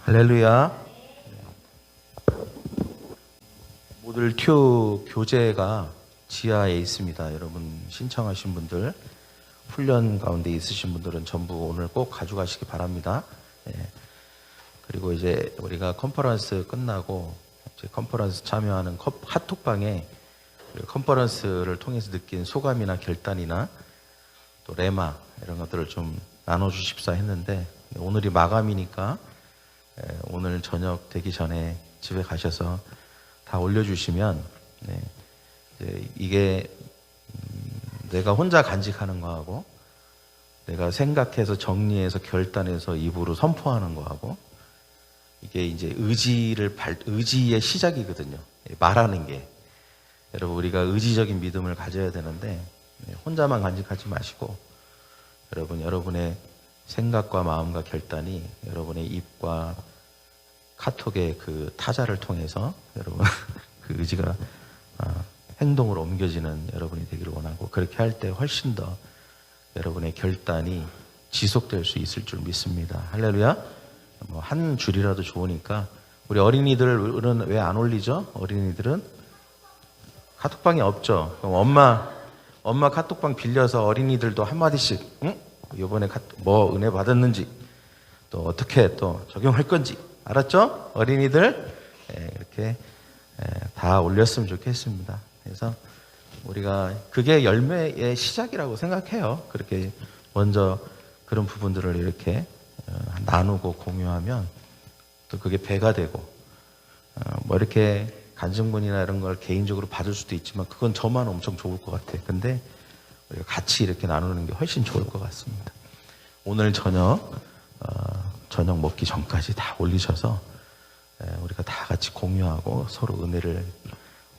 할렐루야. 모듈 튜 교재가 지하에 있습니다. 여러분 신청하신 분들, 훈련 가운데 있으신 분들은 전부 오늘 꼭 가져가시기 바랍니다. 그리고 이제 우리가 컨퍼런스 끝나고 이제 컨퍼런스 참여하는 카톡방에 컨퍼런스를 통해서 느낀 소감이나 결단이나 또 레마 이런 것들을 좀 나눠주십사 했는데, 오늘이 마감이니까 오늘 저녁 되기 전에 집에 가셔서 다 올려주시면 이게 내가 혼자 간직하는 거하고 내가 생각해서 정리해서 결단해서 입으로 선포하는 거하고 이게 이제 의지의 시작이거든요. 말하는 게. 여러분 우리가 의지적인 믿음을 가져야 되는데 혼자만 간직하지 마시고 여러분의 생각과 마음과 결단이 여러분의 입과 카톡의 그 타자를 통해서 여러분 그 의지가 행동으로 옮겨지는 여러분이 되기를 원하고, 그렇게 할 때 훨씬 더 여러분의 결단이 지속될 수 있을 줄 믿습니다. 할렐루야. 뭐 한 줄이라도 좋으니까. 우리 어린이들은 왜 안 올리죠? 어린이들은 카톡방이 없죠. 그럼 엄마 카톡방 빌려서 어린이들도 한마디씩, 이번에 뭐 은혜 받았는지, 또 어떻게 또 적용할 건지, 알았죠? 어린이들 이렇게 다 올렸으면 좋겠습니다. 그래서 우리가 그게 열매의 시작이라고 생각해요. 그렇게 먼저 그런 부분들을 이렇게 나누고 공유하면 또 그게 배가 되고, 뭐 이렇게 간증문이나 이런 걸 개인적으로 받을 수도 있지만 그건 저만 엄청 좋을 것 같아. 근데 우리가 같이 이렇게 나누는 게 훨씬 좋을 것 같습니다. 오늘 저녁 먹기 전까지 다 올리셔서 우리가 다 같이 공유하고 서로 은혜를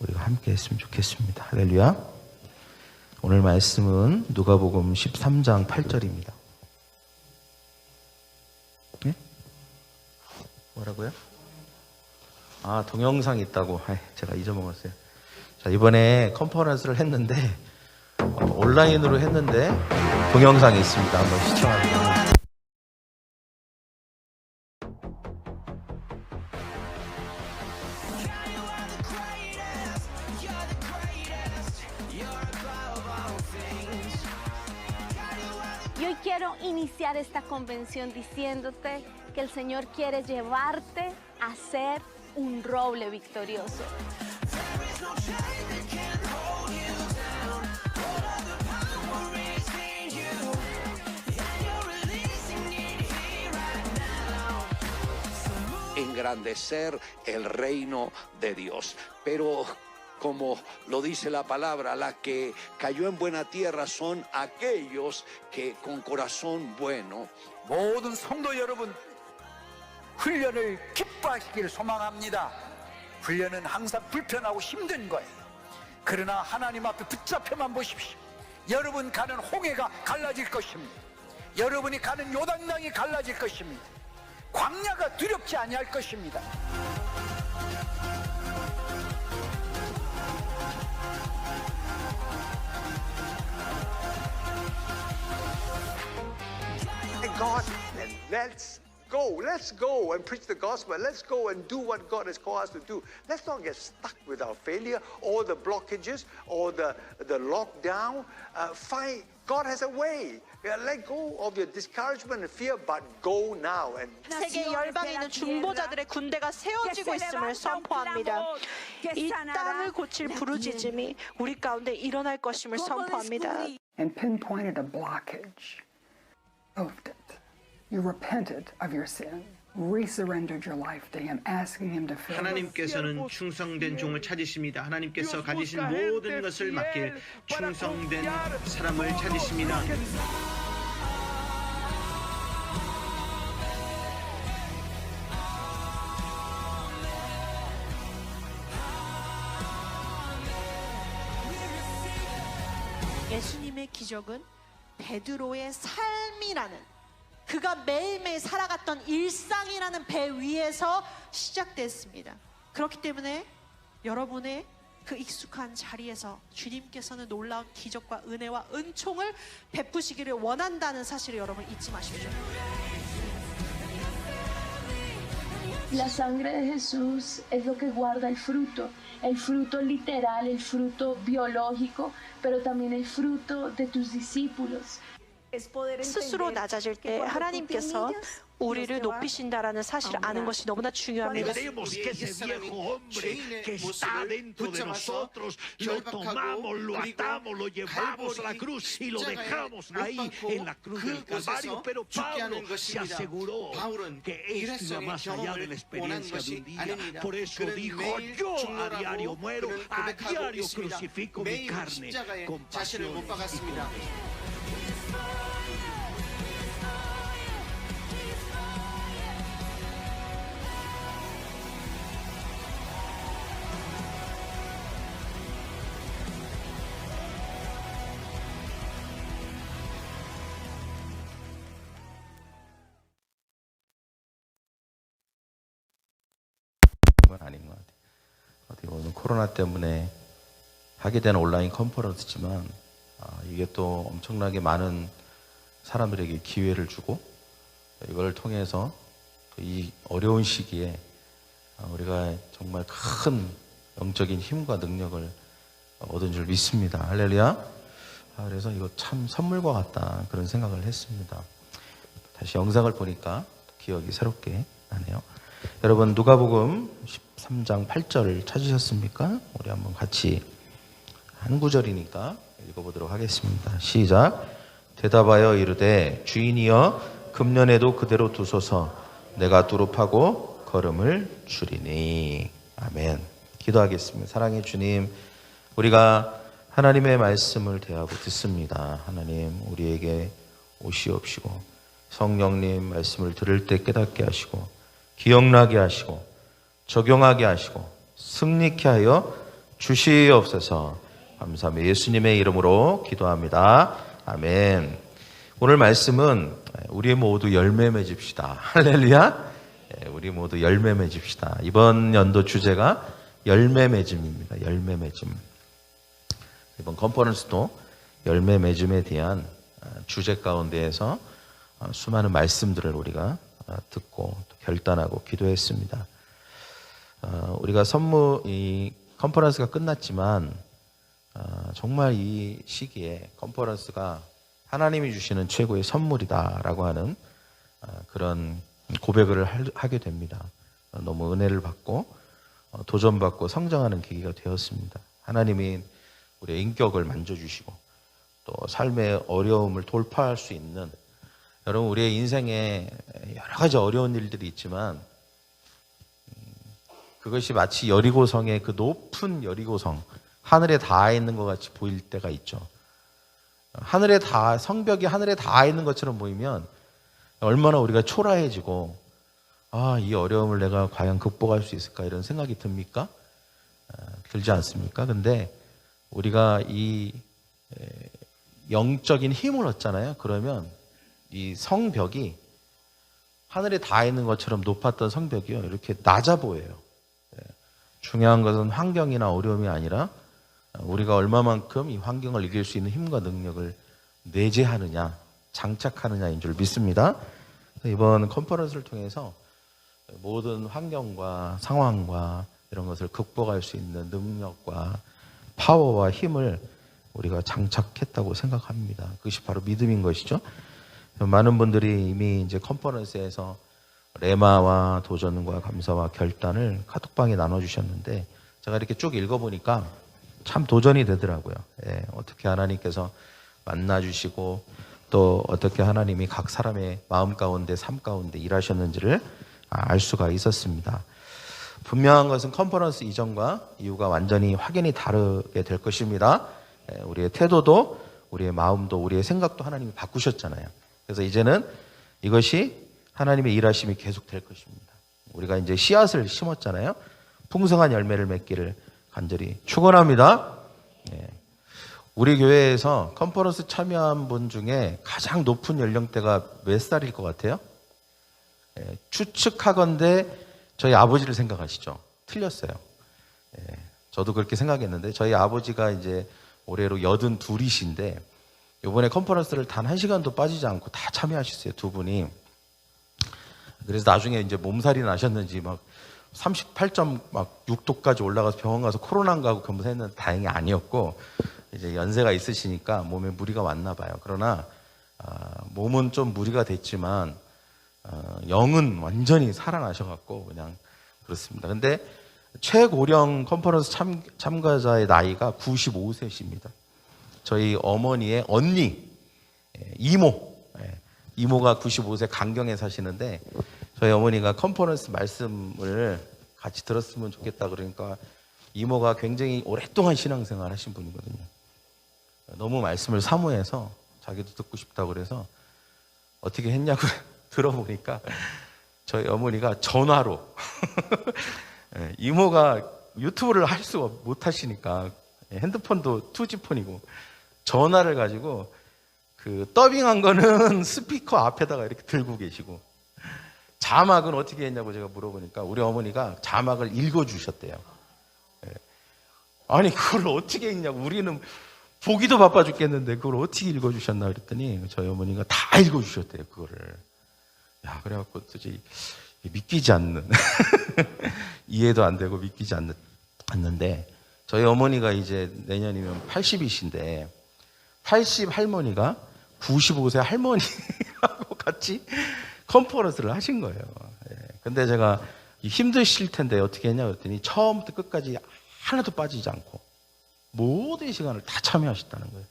우리가 함께 했으면 좋겠습니다. 할렐루야. 오늘 말씀은 누가복음 13장 8절입니다. 네? 뭐라고요? 동영상이 있다고. 제가 잊어먹었어요. 자, 이번에 컨퍼런스를 했는데 온라인으로 했는데 동영상이 있습니다. 한번 시청하세요. Y hoy quiero iniciar esta convención diciéndote que el Señor quiere llevarte a ser un roble victorioso. Engrandecer el reino de Dios. Pero como lo dice la palabra, la que cayó en buena tierra son aquellos que con corazón bueno. 모든 성도 여러분, 훈련을 기뻐하시길 소망합니다. 훈련은 항상 불편하고 힘든 거예요. 그러나 하나님 앞에 붙잡혀만 보십시오. 여러분 가는 홍해가 갈라질 것입니다. 여러분이 가는 요단강이 갈라질 것입니다. 광야가 두렵지 아니할 것입니다. God, then let's go and preach the gospel. Let's go and do what God has called us to do. Let's not get stuck with our failure or the blockages or the lockdown. God has a way. Let go of your discouragement and fear, but go now. And 세계 열방에 있는 중보자들의 군대가 세워지고 있음을 선포합니다. 이 땅을 고칠 부르짖음이 우리 가운데 일어날 것임을 선포합니다. And pinpointed a blockage. Moved it. You repented of your sin. Resurrendered your life to Him, asking Him to fill. 하나님께서는 충성된 종을 찾으십니다. 하나님께서 가지신 모든 것을 맡길 충성된 사람을 찾으십니다. 예수님의 기적은 베드로의 삶이라는, 그가 매일매일 살아갔던 일상이라는 배 위에서 시작됐습니다. 그렇기 때문에 여러분의 그 익숙한 자리에서 주님께서는 놀라운 기적과 은혜와 은총을 베푸시기를 원한다는 사실을 여러분 잊지 마십시오. La sangre de Jesús es lo que guarda el fruto literal, el fruto biológico, pero también el fruto de tus discípulos. 스스로 낮아질 때 하나님께서 우리를 높이신다라는 사실을 아는 것이 너무나 중요합니다. Tenemos que ese viejo hombre que está dentro de nosotros, lo tomamos, lo atamos, lo llevamos a la cruz y lo dejamos ahí en la cruz del Calvario. Pero Pablo se aseguró que esto iba más allá de la experiencia de un día. Por eso dijo, yo a diario muero, a diario crucifico mi carne con pasiones y con 건 아닌 것 같아요. 어떻게 보면 코로나 때문에 하게 된 온라인 컨퍼런스지만 이게 또 엄청나게 많은 사람들에게 기회를 주고 이걸 통해서 이 어려운 시기에 우리가 정말 큰 영적인 힘과 능력을 얻은 줄 믿습니다. 할렐루야. 그래서 이거 참 선물과 같다 그런 생각을 했습니다. 다시 영상을 보니까 기억이 새롭게 나네요. 여러분 누가복음 13장 8절을 찾으셨습니까? 우리 한번 같이 한 구절이니까 읽어보도록 하겠습니다. 시작. 대답하여 이르되 주인이여 금년에도 그대로 두소서 내가 두릅하고 걸음을 줄이니. 아멘. 기도하겠습니다. 사랑의 주님, 우리가 하나님의 말씀을 대하고 듣습니다. 하나님 우리에게 오시옵시고 성령님 말씀을 들을 때 깨닫게 하시고 기억나게 하시고 적용하게 하시고 승리케 하여 주시옵소서. 감사합니다. 예수님의 이름으로 기도합니다. 아멘. 오늘 말씀은 우리 모두 열매 맺읍시다. 할렐루야. 우리 모두 열매 맺읍시다. 이번 연도 주제가 열매 맺음입니다. 열매 맺음. 이번 컨퍼런스도 열매 맺음에 대한 주제 가운데에서 수많은 말씀들을 우리가 듣고 결단하고 기도했습니다. 우리가 이 컨퍼런스가 끝났지만 정말 이 시기에 컨퍼런스가 하나님이 주시는 최고의 선물이다라고 하는 그런 고백을 하게 됩니다. 너무 은혜를 받고 도전받고 성장하는 계기가 되었습니다. 하나님이 우리의 인격을 만져주시고 또 삶의 어려움을 돌파할 수 있는, 여러분 우리의 인생에 여러 가지 어려운 일들이 있지만 그것이 마치 여리고성의 그 높은 여리고성, 하늘에 닿아 있는 것 같이 보일 때가 있죠. 성벽이 하늘에 닿아 있는 것처럼 보이면 얼마나 우리가 초라해지고 이 어려움을 내가 과연 극복할 수 있을까 이런 생각이 듭니까? 들지 않습니까? 근데 우리가 이 영적인 힘을 얻잖아요. 그러면 이 성벽이 하늘에 닿아 있는 것처럼 높았던 성벽이요, 이렇게 낮아 보여요. 중요한 것은 환경이나 어려움이 아니라 우리가 얼마만큼 이 환경을 이길 수 있는 힘과 능력을 내재하느냐, 장착하느냐인 줄 믿습니다. 이번 컨퍼런스를 통해서 모든 환경과 상황과 이런 것을 극복할 수 있는 능력과 파워와 힘을 우리가 장착했다고 생각합니다. 그것이 바로 믿음인 것이죠. 많은 분들이 이미 이제 컨퍼런스에서 레마와 도전과 감사와 결단을 카톡방에 나눠주셨는데 제가 이렇게 쭉 읽어보니까 참 도전이 되더라고요. 어떻게 하나님께서 만나주시고 또 어떻게 하나님이 각 사람의 마음 가운데 삶 가운데 일하셨는지를 알 수가 있었습니다. 분명한 것은 컨퍼런스 이전과 이후가 완전히 확연히 다르게 될 것입니다. 우리의 태도도 우리의 마음도 우리의 생각도 하나님이 바꾸셨잖아요. 그래서 이제는 이것이 하나님의 일하심이 계속될 것입니다. 우리가 이제 씨앗을 심었잖아요. 풍성한 열매를 맺기를 간절히 축원합니다. 우리 교회에서 컨퍼런스 참여한 분 중에 가장 높은 연령대가 몇 살일 것 같아요? 추측하건대 저희 아버지를 생각하시죠? 틀렸어요. 저도 그렇게 생각했는데 저희 아버지가 이제 올해로 82이신데 이번에 컨퍼런스를 단 1시간도 빠지지 않고 다 참여하셨어요. 두 분이. 그래서 나중에 이제 몸살이 나셨는지 막 38.6도까지 올라가서 병원 가서 코로나인가 하고 검사했는데 다행히 아니었고, 이제 연세가 있으시니까 몸에 무리가 왔나 봐요. 그러나 몸은 좀 무리가 됐지만 영은 완전히 살아나셔갖고 그냥 그렇습니다. 근데 최고령 컨퍼런스 참가자의 나이가 95세십니다. 저희 어머니의 언니, 이모가 95세 강경에 사시는데, 저희 어머니가 컨퍼런스 말씀을 같이 들었으면 좋겠다 그러니까 이모가 굉장히 오랫동안 신앙생활 하신 분이거든요. 너무 말씀을 사모해서 자기도 듣고 싶다고 그래서 어떻게 했냐고 들어보니까 저희 어머니가 전화로 이모가 유튜브를 할 수가 못 하시니까 핸드폰도 투지폰이고 전화를 가지고 그 더빙한 거는 스피커 앞에다가 이렇게 들고 계시고, 자막은 어떻게 했냐고 제가 물어보니까 우리 어머니가 자막을 읽어주셨대요. 아니 그걸 어떻게 읽냐고, 우리는 보기도 바빠 죽겠는데 그걸 어떻게 읽어주셨나 그랬더니 저희 어머니가 다 읽어주셨대요, 그거를. 야, 그래갖고 도저히 믿기지 않는 이해도 안 되고 믿기지 않는데, 저희 어머니가 이제 내년이면 80이신데 80 할머니가 95세 할머니하고 같이 컨퍼런스를 하신 거예요. 근데 제가 힘드실 텐데 어떻게 했냐 그랬더니 처음부터 끝까지 하나도 빠지지 않고 모든 시간을 다 참여하셨다는 거예요.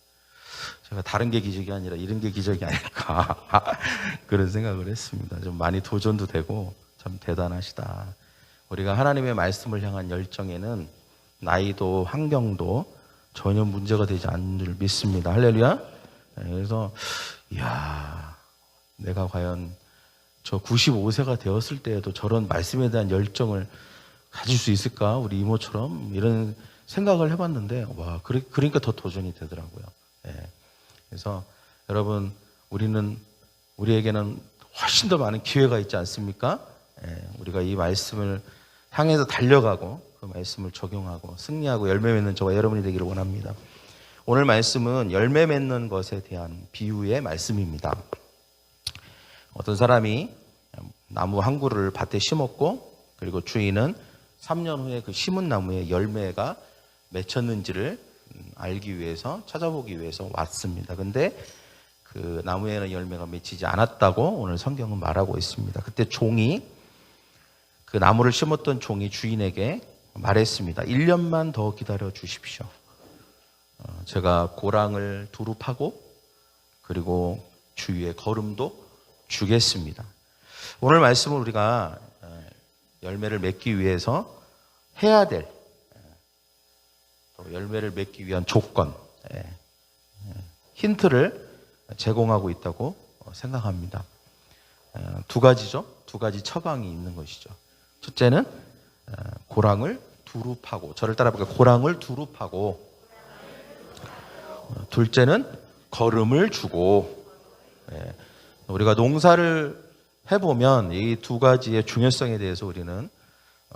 제가 다른 게 기적이 아니라 이런 게 기적이 아닐까 그런 생각을 했습니다. 좀 많이 도전도 되고 참 대단하시다. 우리가 하나님의 말씀을 향한 열정에는 나이도 환경도 전혀 문제가 되지 않는 줄 믿습니다. 할렐루야. 그래서 이야, 내가 과연 저 95세가 되었을 때에도 저런 말씀에 대한 열정을 가질 수 있을까? 우리 이모처럼 이런 생각을 해봤는데, 와, 그러니까 더 도전이 되더라고요. 그래서 여러분, 우리에게는 훨씬 더 많은 기회가 있지 않습니까? 우리가 이 말씀을 향해서 달려가고 그 말씀을 적용하고 승리하고 열매 맺는 저와 여러분이 되기를 원합니다. 오늘 말씀은 열매 맺는 것에 대한 비유의 말씀입니다. 어떤 사람이 나무 한 그루를 밭에 심었고, 그리고 주인은 3년 후에 그 심은 나무에 열매가 맺혔는지를 알기 위해서, 찾아보기 위해서 왔습니다. 근데 그 나무에는 열매가 맺히지 않았다고 오늘 성경은 말하고 있습니다. 그때 그 나무를 심었던 종이 주인에게 말했습니다. 1년만 더 기다려 주십시오. 제가 고랑을 두루 파고 그리고 주위에 거름도 주겠습니다. 오늘 말씀은 우리가 열매를 맺기 위해서 해야 될, 또 열매를 맺기 위한 조건, 힌트를 제공하고 있다고 생각합니다. 두 가지죠. 두 가지 처방이 있는 것이죠. 첫째는 고랑을 두루 파고, 저를 따라볼까요? 고랑을 두루 파고, 둘째는 거름을 주고. 우리가 농사를 해보면 이 두 가지의 중요성에 대해서 우리는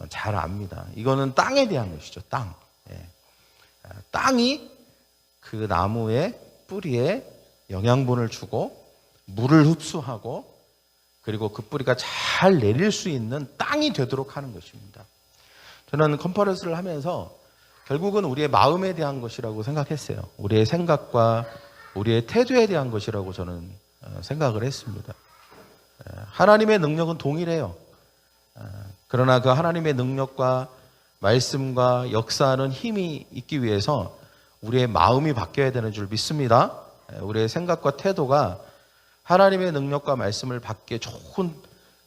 잘 압니다. 이거는 땅에 대한 것이죠. 땅이 그 나무의 뿌리에 영양분을 주고 물을 흡수하고, 그리고 그 뿌리가 잘 내릴 수 있는 땅이 되도록 하는 것입니다. 저는 컨퍼런스를 하면서 결국은 우리의 마음에 대한 것이라고 생각했어요. 우리의 생각과 우리의 태도에 대한 것이라고 저는 생각을 했습니다. 하나님의 능력은 동일해요. 그러나 그 하나님의 능력과 말씀과 역사하는 힘이 있기 위해서 우리의 마음이 바뀌어야 되는 줄 믿습니다. 우리의 생각과 태도가 하나님의 능력과 말씀을 받기에 좋은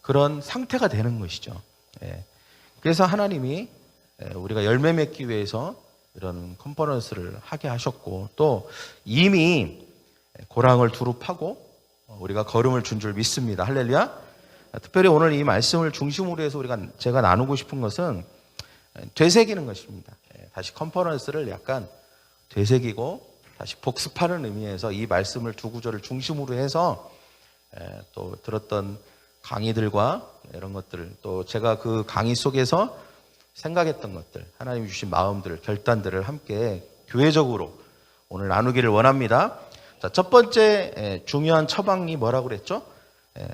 그런 상태가 되는 것이죠. 그래서 하나님이 우리가 열매 맺기 위해서 이런 컨퍼런스를 하게 하셨고, 또 이미 고랑을 두루 파고 우리가 걸음을 준 줄 믿습니다. 할렐루야. 특별히 오늘 이 말씀을 중심으로 해서 제가 나누고 싶은 것은 되새기는 것입니다. 다시 컨퍼런스를 약간 되새기고 다시 복습하는 의미에서 이 말씀을 두 구절을 중심으로 해서 또 들었던 강의들과 이런 것들, 또 제가 그 강의 속에서 생각했던 것들, 하나님이 주신 마음들, 결단들을 함께 교회적으로 오늘 나누기를 원합니다. 자, 첫 번째 중요한 처방이 뭐라고 그랬죠?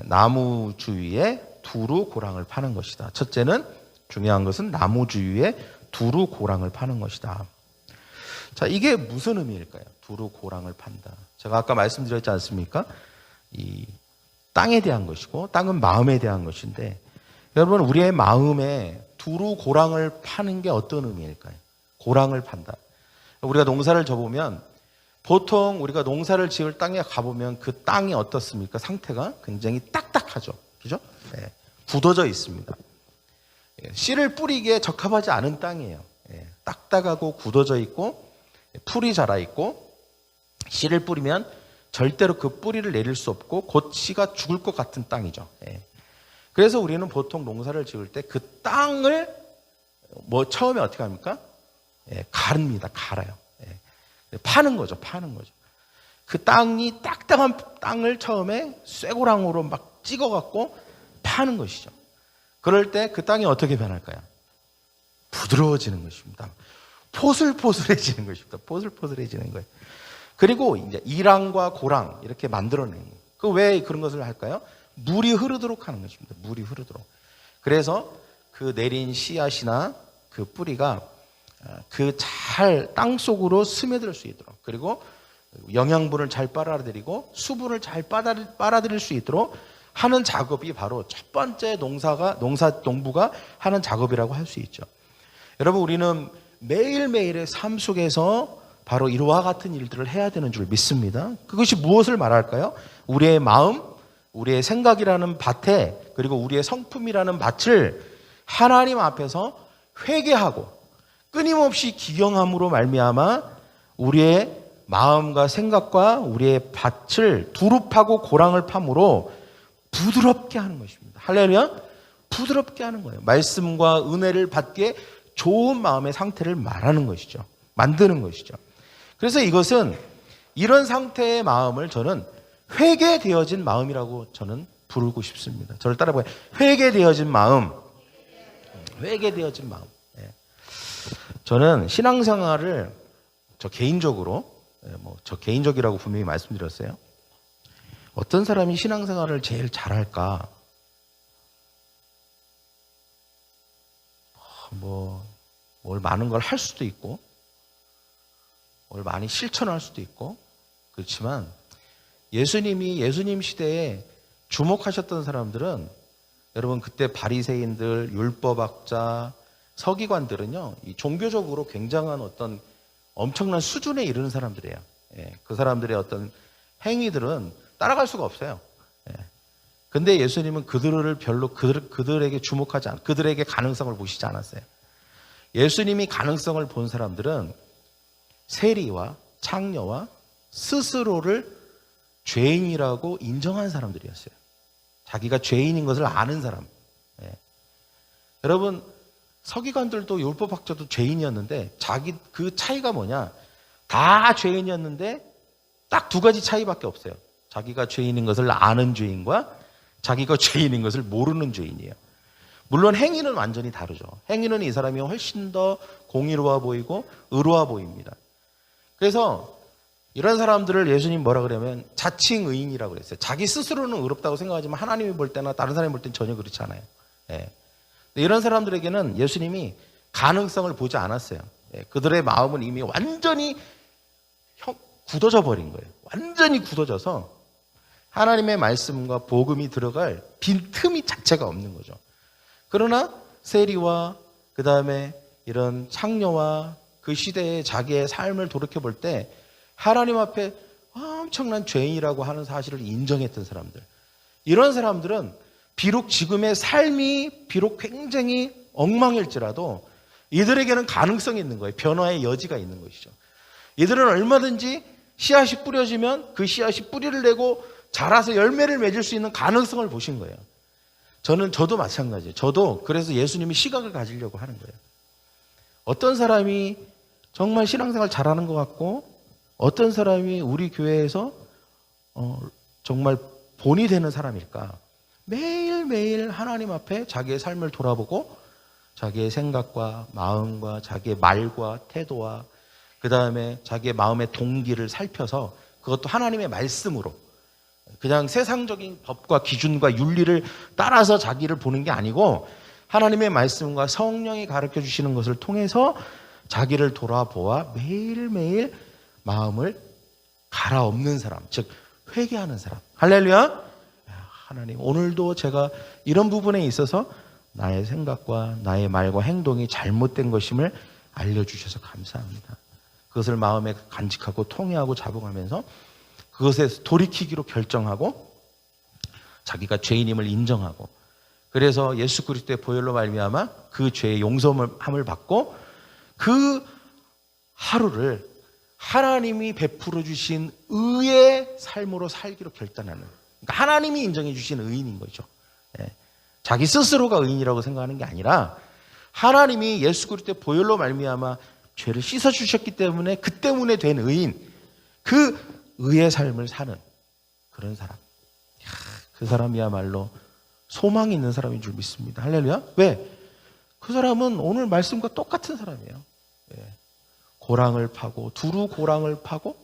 나무 주위에 두루 고랑을 파는 것이다. 첫째는 중요한 것은 나무주위에 두루 고랑을 파는 것이다. 자, 이게 무슨 의미일까요? 두루 고랑을 판다. 제가 아까 말씀드렸지 않습니까? 이 땅에 대한 것이고 땅은 마음에 대한 것인데 여러분 우리의 마음에 두루 고랑을 파는 게 어떤 의미일까요? 고랑을 판다. 우리가 농사를 져보면 보통 우리가 농사를 지을 땅에 가보면 그 땅이 어떻습니까? 상태가 굉장히 딱딱하죠. 그죠? 네. 굳어져 있습니다. 씨를 뿌리기에 적합하지 않은 땅이에요. 딱딱하고 굳어져 있고 풀이 자라 있고 씨를 뿌리면 절대로 그 뿌리를 내릴 수 없고 곧 씨가 죽을 것 같은 땅이죠. 그래서 우리는 보통 농사를 지을 때 그 땅을 처음에 어떻게 합니까? 가릅니다. 갈아요. 파는 거죠. 파는 거죠. 그 땅이 딱딱한 땅을 처음에 쇠고랑으로 막 찍어갖고 파는 것이죠. 그럴 때 그 땅이 어떻게 변할까요? 부드러워지는 것입니다. 포슬포슬해지는 것입니다. 포슬포슬해지는 거예요. 그리고 이제 이랑과 고랑 이렇게 만들어내는 거예요. 그 왜 그런 것을 할까요? 물이 흐르도록 하는 것입니다. 물이 흐르도록. 그래서 그 내린 씨앗이나 그 뿌리가 그 잘 땅속으로 스며들 수 있도록 그리고 영양분을 잘 빨아들이고 수분을 잘 빨아들일 수 있도록 하는 작업이 바로 첫 번째 농부가 하는 작업이라고 할 수 있죠. 여러분 우리는 매일매일의 삶 속에서 바로 이와 같은 일들을 해야 되는 줄 믿습니다. 그것이 무엇을 말할까요? 우리의 마음, 우리의 생각이라는 밭에 그리고 우리의 성품이라는 밭을 하나님 앞에서 회개하고 끊임없이 기경함으로 말미암아 우리의 마음과 생각과 우리의 밭을 두루 파고 고랑을 팜으로 부드럽게 하는 것입니다. 할렐루야. 부드럽게 하는 거예요. 말씀과 은혜를 받기에 좋은 마음의 상태를 말하는 것이죠. 만드는 것이죠. 그래서 이것은 이런 상태의 마음을 저는 회개되어진 마음이라고 저는 부르고 싶습니다. 저를 따라해봐요. 회개되어진 마음. 회개되어진 마음. 저는 신앙생활을 저 개인적으로 저 개인적이라고 분명히 말씀드렸어요. 어떤 사람이 신앙생활을 제일 잘할까? 뭘 많은 걸 할 수도 있고 뭘 많이 실천할 수도 있고 그렇지만 예수님 시대에 주목하셨던 사람들은 여러분 그때 바리새인들, 율법학자, 서기관들은요 이 종교적으로 굉장한 어떤 엄청난 수준에 이르는 사람들이에요. 그 사람들의 어떤 행위들은 따라갈 수가 없어요. 근데 예수님은 그들을 별로 그들에게 주목하지 않고 그들에게 가능성을 보시지 않았어요. 예수님이 가능성을 본 사람들은 세리와 창녀와 스스로를 죄인이라고 인정한 사람들이었어요. 자기가 죄인인 것을 아는 사람. 여러분 서기관들도 율법학자도 죄인이었는데 그 차이가 뭐냐? 다 죄인이었는데 딱 두 가지 차이밖에 없어요. 자기가 죄인인 것을 아는 죄인과 자기가 죄인인 것을 모르는 죄인이에요. 물론 행위는 완전히 다르죠. 행위는 이 사람이 훨씬 더 공의로워 보이고 의로워 보입니다. 그래서 이런 사람들을 예수님 뭐라 그러면 자칭 의인이라고 그랬어요. 자기 스스로는 의롭다고 생각하지만 하나님이 볼 때나 다른 사람이 볼 때는 전혀 그렇지 않아요. 이런 사람들에게는 예수님이 가능성을 보지 않았어요. 그들의 마음은 이미 완전히 굳어져 버린 거예요. 완전히 굳어져서 하나님의 말씀과 복음이 들어갈 빈틈이 자체가 없는 거죠. 그러나 세리와 그 다음에 이런 창녀와 그 시대의 자기의 삶을 돌이켜볼 때 하나님 앞에 엄청난 죄인이라고 하는 사실을 인정했던 사람들. 이런 사람들은 비록 지금의 삶이 비록 굉장히 엉망일지라도 이들에게는 가능성이 있는 거예요. 변화의 여지가 있는 것이죠. 이들은 얼마든지 씨앗이 뿌려지면 그 씨앗이 뿌리를 내고 자라서 열매를 맺을 수 있는 가능성을 보신 거예요. 저도 마찬가지예요. 저도 그래서 예수님이 시각을 가지려고 하는 거예요. 어떤 사람이 정말 신앙생활 잘하는 것 같고 어떤 사람이 우리 교회에서 정말 본이 되는 사람일까? 매일매일 하나님 앞에 자기의 삶을 돌아보고 자기의 생각과 마음과 자기의 말과 태도와 그 다음에 자기의 마음의 동기를 살펴서 그것도 하나님의 말씀으로 그냥 세상적인 법과 기준과 윤리를 따라서 자기를 보는 게 아니고 하나님의 말씀과 성령이 가르쳐 주시는 것을 통해서 자기를 돌아보아 매일매일 마음을 갈아엎는 사람, 즉 회개하는 사람. 할렐루야. 하나님, 오늘도 제가 이런 부분에 있어서 나의 생각과 나의 말과 행동이 잘못된 것임을 알려주셔서 감사합니다. 그것을 마음에 간직하고 통회하고 자복하면서 그것에 돌이키기로 결정하고 자기가 죄인임을 인정하고, 그래서 예수 그리스도의 보혈로 말미암아 그 죄의 용서함을 받고 그 하루를 하나님이 베풀어 주신 의의 삶으로 살기로 결단하는, 그러니까 하나님이 인정해 주신 의인인 거죠. 자기 스스로가 의인이라고 생각하는 게 아니라 하나님이 예수 그리스도의 보혈로 말미암아 죄를 씻어 주셨기 때문에 그 때문에 된 의인, 그 의의 삶을 사는 그런 사람. 그 사람이야말로 소망이 있는 사람인 줄 믿습니다. 할렐루야. 왜? 그 사람은 오늘 말씀과 똑같은 사람이에요. 고랑을 파고 두루 고랑을 파고,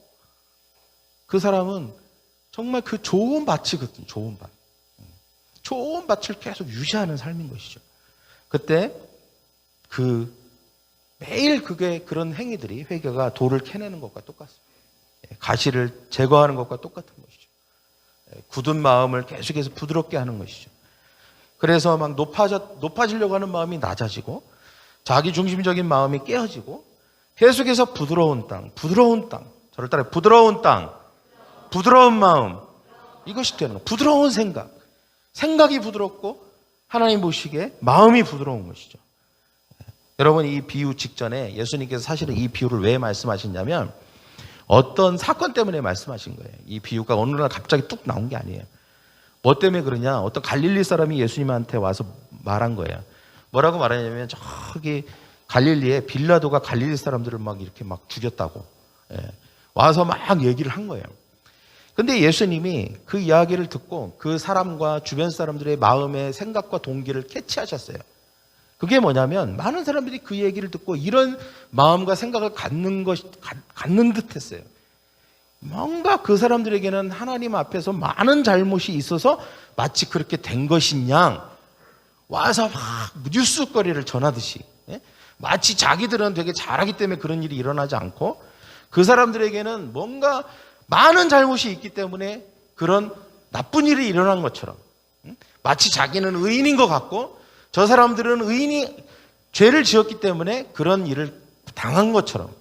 그 사람은 정말 그 좋은 밭이거든요. 좋은 밭. 좋은 밭을 계속 유지하는 삶인 것이죠. 그때 매일 그런 행위들이, 회개가 돌을 캐내는 것과 똑같습니다. 가시를 제거하는 것과 똑같은 것이죠. 굳은 마음을 계속해서 부드럽게 하는 것이죠. 그래서 막 높아지려고 하는 마음이 낮아지고 자기 중심적인 마음이 깨어지고 계속해서 부드러운 땅, 저를 따라 부드러운 땅, 부드러운 마음, 이것이 되는 거예요. 부드러운 생각이 부드럽고 하나님 보시기에 마음이 부드러운 것이죠. 여러분, 이 비유 직전에 예수님께서 사실은 이 비유를 왜 말씀하셨냐면 어떤 사건 때문에 말씀하신 거예요. 이 비유가 어느 날 갑자기 뚝 나온 게 아니에요. 뭐 때문에 그러냐? 어떤 갈릴리 사람이 예수님한테 와서 말한 거예요. 뭐라고 말하냐면 저기 갈릴리에 빌라도가 갈릴리 사람들을 막 이렇게 막 죽였다고 와서 막 얘기를 한 거예요. 근데 예수님이 그 이야기를 듣고 그 사람과 주변 사람들의 마음의 생각과 동기를 캐치하셨어요. 그게 뭐냐면 많은 사람들이 그 얘기를 듣고 이런 마음과 생각을 갖는 듯 했어요. 뭔가 그 사람들에게는 하나님 앞에서 많은 잘못이 있어서 마치 그렇게 된 것인 양 와서 막 뉴스거리를 전하듯이, 마치 자기들은 되게 잘하기 때문에 그런 일이 일어나지 않고 그 사람들에게는 뭔가 많은 잘못이 있기 때문에 그런 나쁜 일이 일어난 것처럼, 마치 자기는 의인인 것 같고 저 사람들은 의인이 죄를 지었기 때문에 그런 일을 당한 것처럼,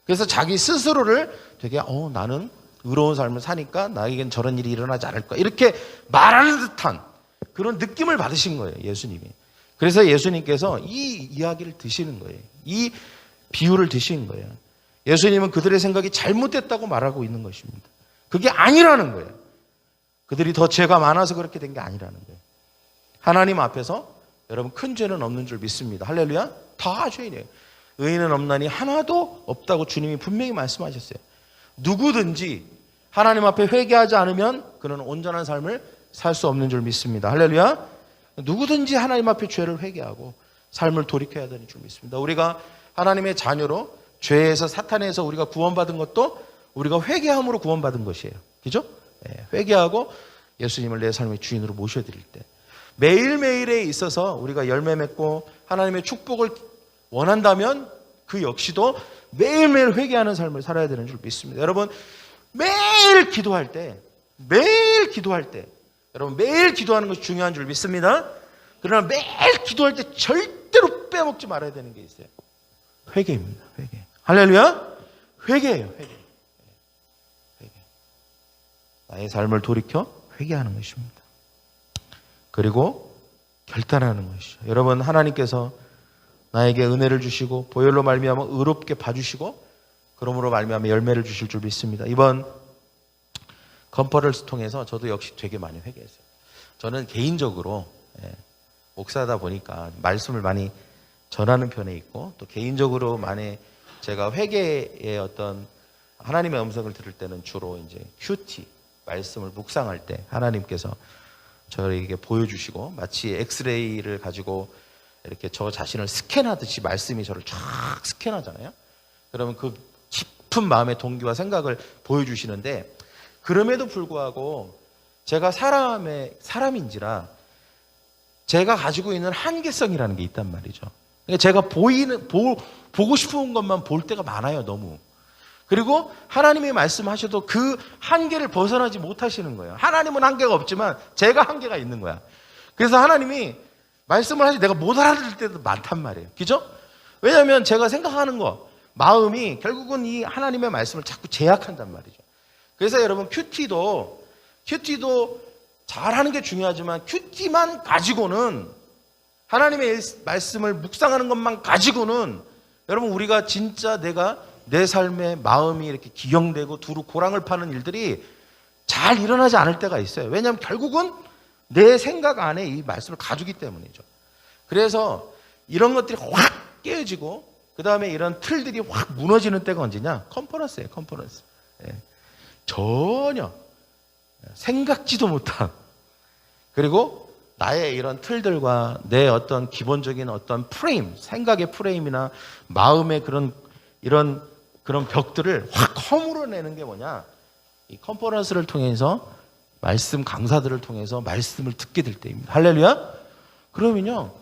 그래서 자기 스스로를 되게 나는 의로운 삶을 사니까 나에겐 저런 일이 일어나지 않을까, 이렇게 말하는 듯한 그런 느낌을 받으신 거예요, 예수님이. 그래서 예수님께서 이 이야기를 드시는 거예요. 이 비유를 드시는 거예요. 예수님은 그들의 생각이 잘못됐다고 말하고 있는 것입니다. 그게 아니라는 거예요. 그들이 더 죄가 많아서 그렇게 된 게 아니라는 거예요. 하나님 앞에서 여러분 큰 죄는 없는 줄 믿습니다. 할렐루야. 다 죄인이에요. 의인은 없나니 하나도 없다고 주님이 분명히 말씀하셨어요. 누구든지 하나님 앞에 회개하지 않으면 그는 온전한 삶을 살 수 없는 줄 믿습니다. 할렐루야. 누구든지 하나님 앞에 죄를 회개하고 삶을 돌이켜야 되는 줄 믿습니다. 우리가 하나님의 자녀로 죄에서, 사탄에서 우리가 구원받은 것도 우리가 회개함으로 구원받은 것이에요. 그죠? 회개하고 예수님을 내 삶의 주인으로 모셔드릴 때 매일매일에 있어서 우리가 열매 맺고 하나님의 축복을 원한다면 그 역시도 매일매일 회개하는 삶을 살아야 되는 줄 믿습니다. 여러분, 매일 기도할 때 여러분 매일 기도하는 것이 중요한 줄 믿습니다. 그러나 매일 기도할 때 절대로 빼먹지 말아야 되는 게 있어요. 회개입니다. 회개. 할렐루야. 회개예요. 회개. 나의 삶을 돌이켜 회개하는 것입니다. 그리고 결단하는 것이죠. 여러분, 하나님께서 나에게 은혜를 주시고 보혈로 말미암아 의롭게 봐주시고 그러므로 말미암아 열매를 주실 줄 믿습니다. 이번 컨퍼런스 통해서 저도 역시 되게 많이 회개했어요. 저는 개인적으로 목사다 보니까 말씀을 많이 전하는 편에 있고 또 개인적으로 많이 제가 회개의 어떤 하나님의 음성을 들을 때는 주로 이제 큐티 말씀을 묵상할 때 하나님께서 저에게 보여주시고 마치 엑스레이를 가지고 이렇게 저 자신을 스캔하듯이 말씀이 저를 쫙 스캔하잖아요. 그러면 그 깊은 마음의 동기와 생각을 보여주시는데 그럼에도 불구하고 제가 사람인지라 제가 가지고 있는 한계성이라는 게 있단 말이죠. 그러니까 제가 보고 싶은 것만 볼 때가 많아요, 너무. 그리고 하나님이 말씀하셔도 그 한계를 벗어나지 못하시는 거예요. 하나님은 한계가 없지만 제가 한계가 있는 거야. 그래서 하나님이 말씀을 하시 내가 못 알아들을 때도 많단 말이에요. 그죠? 왜냐하면 제가 생각하는 거, 마음이 결국은 이 하나님의 말씀을 자꾸 제약한단 말이죠. 그래서 여러분 큐티도 잘하는 게 중요하지만 큐티만 가지고는 하나님의 말씀을 묵상하는 것만 가지고는 여러분 우리가 진짜 내 삶의 마음이 이렇게 기경되고 두루 고랑을 파는 일들이 잘 일어나지 않을 때가 있어요. 왜냐하면 결국은 내 생각 안에 이 말씀을 가지기 때문이죠. 그래서 이런 것들이 확 깨어지고 그 다음에 이런 틀들이 확 무너지는 때가 언제냐? 컨퍼런스예요. 컨퍼런스. 예. 전혀 생각지도 못한 그리고 나의 이런 틀들과 내 어떤 기본적인 어떤 프레임, 생각의 프레임이나 마음의 그런 벽들을 확 허물어내는 게 뭐냐? 이 컨퍼런스를 통해서 말씀 강사들을 통해서 말씀을 듣게 될 때입니다. 할렐루야? 그러면요,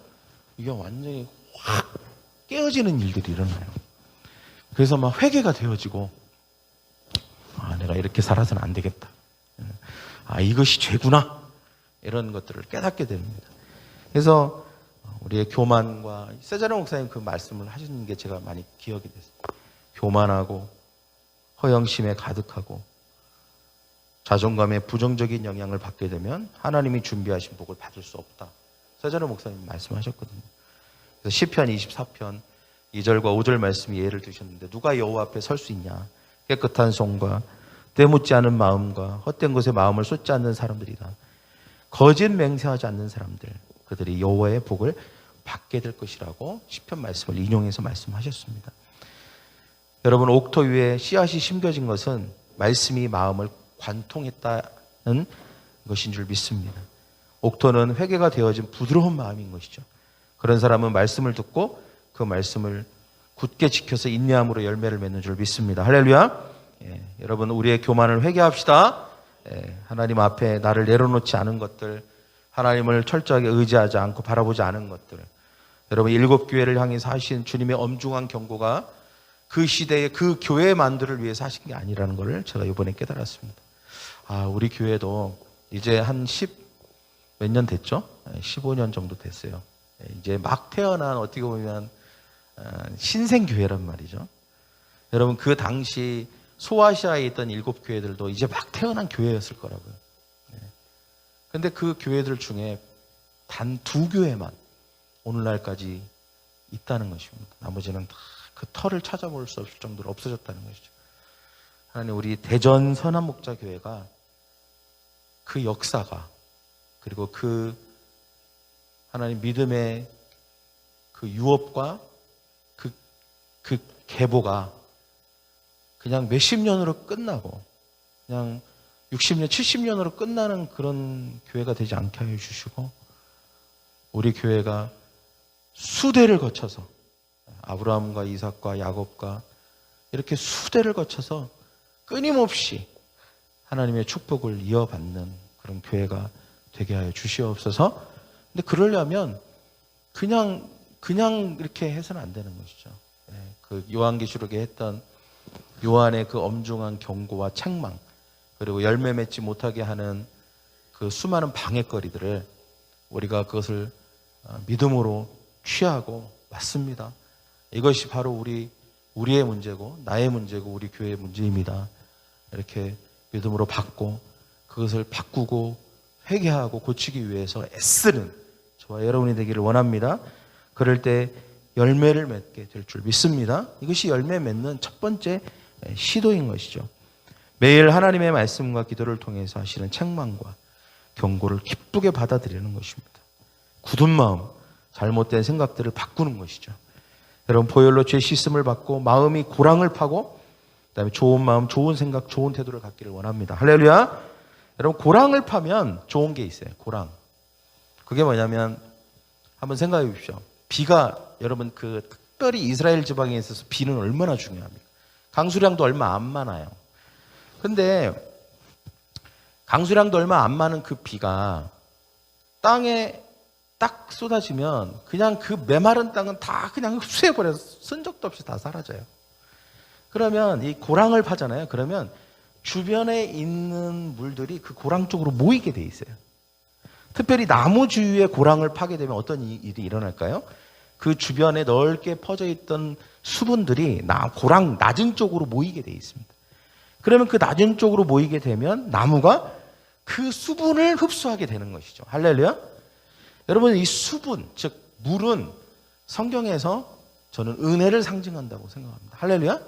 이게 완전히 확 깨어지는 일들이 일어나요. 그래서 막 회개가 되어지고, 내가 이렇게 살아서는 안 되겠다. 이것이 죄구나. 이런 것들을 깨닫게 됩니다. 그래서 우리의 교만과 세자령 목사님 그 말씀을 하시는 게 제가 많이 기억이 됐어요. 교만하고 허영심에 가득하고 자존감에 부정적인 영향을 받게 되면 하나님이 준비하신 복을 받을 수 없다. 세자령 목사님 말씀하셨거든요. 그래서 시편 24편 2절과 5절 말씀이 예를 드셨는데 누가 여호와 앞에 설 수 있냐? 깨끗한 손과 때묻지 않은 마음과 헛된 것에 마음을 쏟지 않는 사람들이다. 거짓 맹세하지 않는 사람들, 그들이 여호와의 복을 받게 될 것이라고 시편 말씀을 인용해서 말씀하셨습니다. 여러분, 옥토 위에 씨앗이 심겨진 것은 말씀이 마음을 관통했다는 것인 줄 믿습니다. 옥토는 회개가 되어진 부드러운 마음인 것이죠. 그런 사람은 말씀을 듣고 그 말씀을 굳게 지켜서 인내함으로 열매를 맺는 줄 믿습니다. 할렐루야. 여러분, 우리의 교만을 회개합시다. 하나님 앞에 나를 내려놓지 않은 것들, 하나님을 철저하게 의지하지 않고 바라보지 않은 것들, 여러분 일곱 교회를 향해서 하신 주님의 엄중한 경고가 그 시대에 그 교회 만들을 위해서 하신 게 아니라는 것을 제가 이번에 깨달았습니다. 우리 교회도 이제 한 몇 년 됐죠? 15년 정도 됐어요. 이제 막 태어난 어떻게 보면 신생교회란 말이죠. 여러분, 그 당시 소아시아에 있던 일곱 교회들도 이제 막 태어난 교회였을 거라고요. 그런데 그 교회들 중에 단 2교회만 오늘날까지 있다는 것입니다. 나머지는 다 그 털을 찾아볼 수 없을 정도로 없어졌다는 것이죠. 하나님, 우리 대전 선한목자교회가 그 역사가, 그리고 그 하나님 믿음의 그 유업과 그 계보가 그냥 몇십 년으로 끝나고 그냥 60년, 70년으로 끝나는 그런 교회가 되지 않게 하여 주시고, 우리 교회가 수대를 거쳐서 아브라함과 이삭과 야곱과 이렇게 수대를 거쳐서 끊임없이 하나님의 축복을 이어받는 그런 교회가 되게 하여 주시옵소서. 근데 그러려면 그냥 이렇게 해서는 안 되는 것이죠. 그 요한계시록에 했던 요한의 그 엄중한 경고와 책망, 그리고 열매 맺지 못하게 하는 그 수많은 방해거리들을 우리가 그것을 믿음으로 취하고 맞습니다. 이것이 바로 우리의 문제고 나의 문제고 우리 교회의 문제입니다. 이렇게 믿음으로 받고 그것을 바꾸고 회개하고 고치기 위해서 애쓰는 저와 여러분이 되기를 원합니다. 그럴 때 열매를 맺게 될 줄 믿습니다. 이것이 열매 맺는 첫 번째 시도인 것이죠. 매일 하나님의 말씀과 기도를 통해서 하시는 책망과 경고를 기쁘게 받아들이는 것입니다. 굳은 마음, 잘못된 생각들을 바꾸는 것이죠. 여러분, 보혈로 죄 씻음을 받고 마음이 고랑을 파고 그다음에 좋은 마음, 좋은 생각, 좋은 태도를 갖기를 원합니다. 할렐루야. 여러분, 고랑을 파면 좋은 게 있어요. 고랑. 그게 뭐냐면 한번 생각해 보십시오. 비가, 여러분, 그 특별히 이스라엘 지방에 있어서 비는 얼마나 중요합니까? 강수량도 얼마 안 많아요. 근데 강수량도 얼마 안 많은 그 비가 땅에 딱 쏟아지면 그냥 그 메마른 땅은 다 그냥 흡수해버려서 흔적도 없이 다 사라져요. 그러면 이 고랑을 파잖아요. 그러면 주변에 있는 물들이 그 고랑 쪽으로 모이게 돼 있어요. 특별히 나무 주위에 고랑을 파게 되면 어떤 일이 일어날까요? 그 주변에 넓게 퍼져 있던 수분들이 고랑 낮은 쪽으로 모이게 돼 있습니다. 그러면 그 낮은 쪽으로 모이게 되면 나무가 그 수분을 흡수하게 되는 것이죠. 할렐루야. 여러분, 이 수분, 즉 물은 성경에서 저는 은혜를 상징한다고 생각합니다. 할렐루야.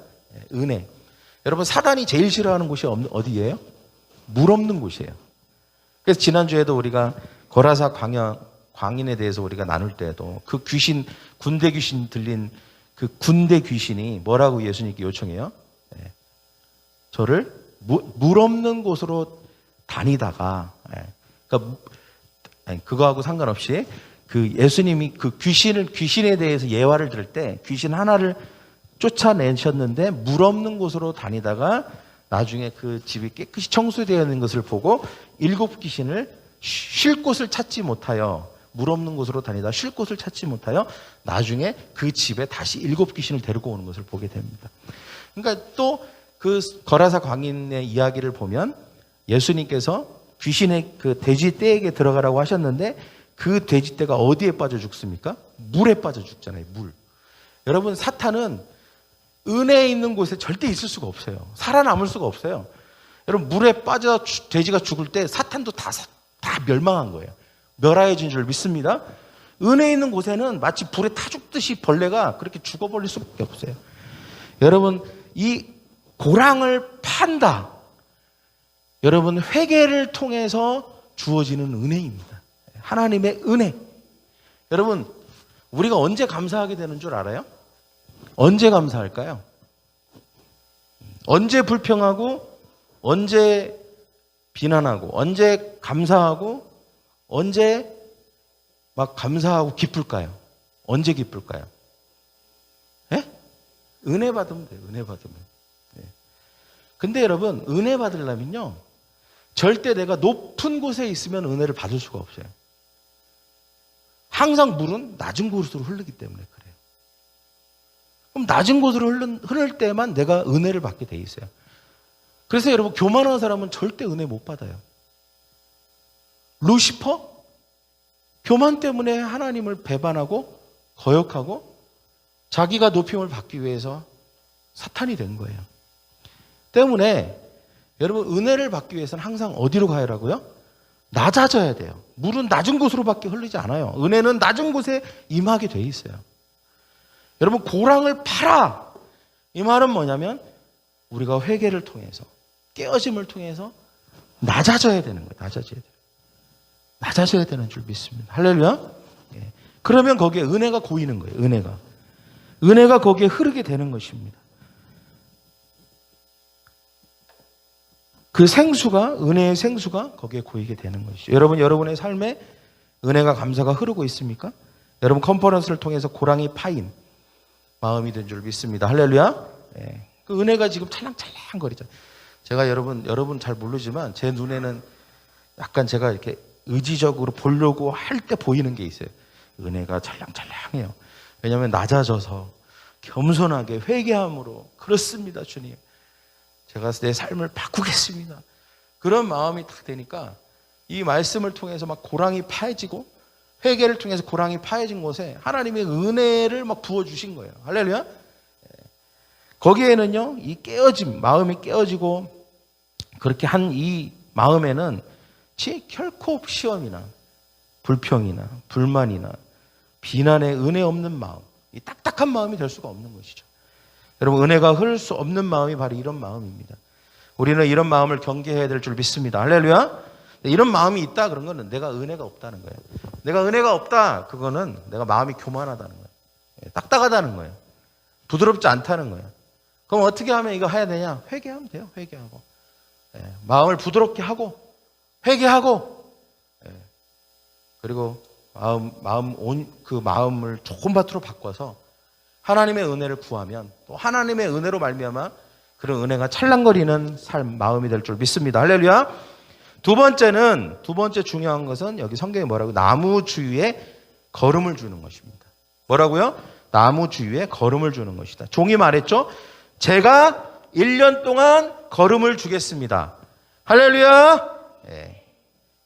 은혜. 여러분, 사단이 제일 싫어하는 곳이 어디예요? 물 없는 곳이에요. 그래서 지난주에도 우리가 거라사 광인에 대해서 우리가 나눌 때도 그 귀신, 군대 귀신 들린 그 군대 귀신이 뭐라고 예수님께 요청해요? 저를 물 없는 곳으로 다니다가, 그러니까 그거하고 상관없이 그 예수님이 그 귀신에 대해서 예화를 들을 때 귀신 하나를 쫓아내셨는데 물 없는 곳으로 다니다가 나중에 그 집이 깨끗이 청소되어 있는 것을 보고 7 귀신을 쉴 곳을 찾지 못하여, 물 없는 곳으로 다니다 쉴 곳을 찾지 못하여 나중에 그 집에 다시 7 귀신을 데리고 오는 것을 보게 됩니다. 그러니까 또 그 거라사 광인의 이야기를 보면 예수님께서 귀신의 그 돼지떼에게 들어가라고 하셨는데 그 돼지떼가 어디에 빠져 죽습니까? 물에 빠져 죽잖아요. 물. 여러분, 사탄은 은혜에 있는 곳에 절대 있을 수가 없어요. 살아남을 수가 없어요. 여러분, 물에 빠져 돼지가 죽을 때 사탄도 다 멸망한 거예요. 멸하여진 줄 믿습니다. 은혜에 있는 곳에는 마치 불에 타 죽듯이 벌레가 그렇게 죽어버릴 수밖에 없어요. 여러분, 이 고랑을 판다. 여러분, 회개를 통해서 주어지는 은혜입니다. 하나님의 은혜. 여러분, 우리가 언제 감사하게 되는 줄 알아요? 언제 감사할까요? 언제 불평하고, 언제 비난하고, 언제 감사하고, 언제 막 감사하고 기쁠까요? 언제 기쁠까요? 예? 은혜 받으면 돼요. 은혜 받으면. 예. 근데 여러분, 은혜 받으려면요, 절대 내가 높은 곳에 있으면 은혜를 받을 수가 없어요. 항상 물은 낮은 곳으로 흐르기 때문에 그래요. 그럼 낮은 곳으로 흐를 때만 내가 은혜를 받게 돼 있어요. 그래서 여러분, 교만한 사람은 절대 은혜 못 받아요. 루시퍼? 교만 때문에 하나님을 배반하고 거역하고 자기가 높임을 받기 위해서 사탄이 된 거예요. 때문에 여러분, 은혜를 받기 위해서는 항상 어디로 가야 하라고요? 낮아져야 돼요. 물은 낮은 곳으로밖에 흐르지 않아요. 은혜는 낮은 곳에 임하게 돼 있어요. 여러분, 고랑을 팔아. 이 말은 뭐냐면 우리가 회개를 통해서, 깨어짐을 통해서 낮아져야 되는 거예요. 낮아져야 돼요. 낮아져야 되는 줄 믿습니다. 할렐루야. 예. 그러면 거기에 은혜가 고이는 거예요. 은혜가 거기에 흐르게 되는 것입니다. 그 생수가, 은혜의 생수가 거기에 고이게 되는 것이죠. 여러분, 여러분의 삶에 은혜가, 감사가 흐르고 있습니까? 여러분, 컨퍼런스를 통해서 고랑이 파인 마음이 된 줄 믿습니다. 할렐루야. 예. 그 은혜가 지금 찰랑찰랑거리죠. 제가 여러분 잘 모르지만 제 눈에는 약간 제가 이렇게 의지적으로 보려고 할 때 보이는 게 있어요. 은혜가 찰랑찰랑해요. 왜냐하면 낮아져서 겸손하게 회개함으로, 그렇습니다, 주님, 제가 내 삶을 바꾸겠습니다, 그런 마음이 딱 되니까 이 말씀을 통해서 막 고랑이 파해지고, 회개를 통해서 고랑이 파해진 곳에 하나님의 은혜를 막 부어주신 거예요. 할렐루야. 거기에는요, 이 깨어짐, 마음이 깨어지고 그렇게 한 이 마음에는 결코 시험이나 불평이나 불만이나 비난의 은혜 없는 마음, 이 딱딱한 마음이 될 수가 없는 것이죠. 여러분, 은혜가 흐를 수 없는 마음이 바로 이런 마음입니다. 우리는 이런 마음을 경계해야 될 줄 믿습니다. 할렐루야. 이런 마음이 있다, 그런 거는 내가 은혜가 없다는 거예요. 내가 은혜가 없다, 그거는 내가 마음이 교만하다는 거예요. 딱딱하다는 거예요. 부드럽지 않다는 거예요. 그럼 어떻게 하면 이거 해야 되냐? 회개하면 돼요. 회개하고. 마음을 부드럽게 하고, 회개하고, 그리고 그 마음을 좋은 밭으로 바꿔서 하나님의 은혜를 구하면 또 하나님의 은혜로 말미암아 그런 은혜가 찰랑거리는 삶, 마음이 될 줄 믿습니다. 할렐루야. 두 번째 중요한 것은 여기 성경에 뭐라고? 나무 주위에 걸음을 주는 것입니다. 뭐라고요? 나무 주위에 걸음을 주는 것이다. 종이 말했죠? 제가 1년 동안 걸음을 주겠습니다. 할렐루야! 예.